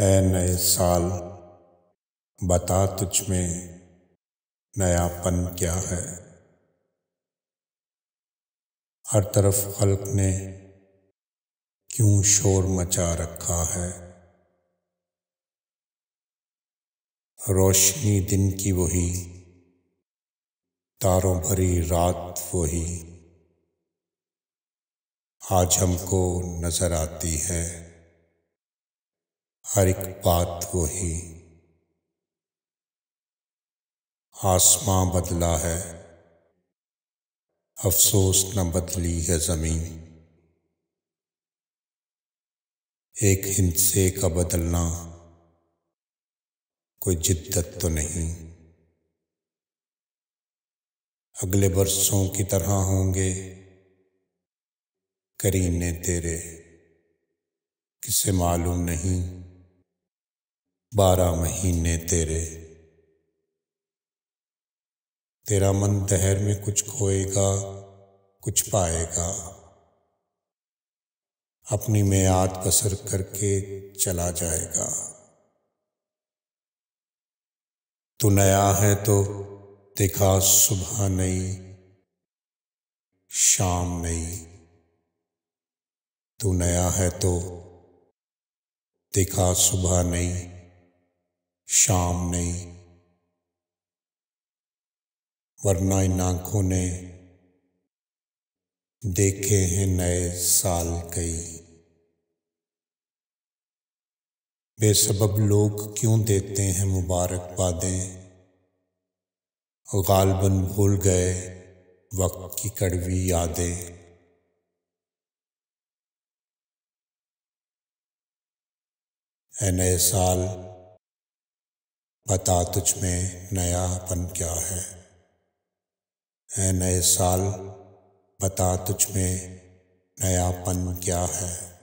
है नए साल, बता तुझ में नयापन क्या है। हर तरफ खल्क ने क्यों शोर मचा रखा है। रोशनी दिन की वही, तारों भरी रात वही, आज हमको नजर आती है हर एक बात वही। आसमां बदला है, अफसोस न बदली है जमीन। एक हिंसे का बदलना कोई जिद्दत तो नहीं। अगले बरसों की तरह होंगे करीने तेरे, किसे मालूम नहीं 12 महीने तेरे। तेरा मन दहर में कुछ खोएगा कुछ पाएगा, अपनी मियाद बसर करके चला जाएगा। तू नया है तो देखा सुबह नई शाम नई। तू नया है तो देखा सुबह नई शाम नई, वरना इन आंखों ने देखे हैं नए साल कई। बेसबब लोग क्यों देते हैं मुबारकबादें, गालबन भूल गए वक्त की कड़वी यादें। ऐ नए साल, बता तुझ में नयापन क्या है। ऐ नए साल, बता तुझ में नयापन क्या है।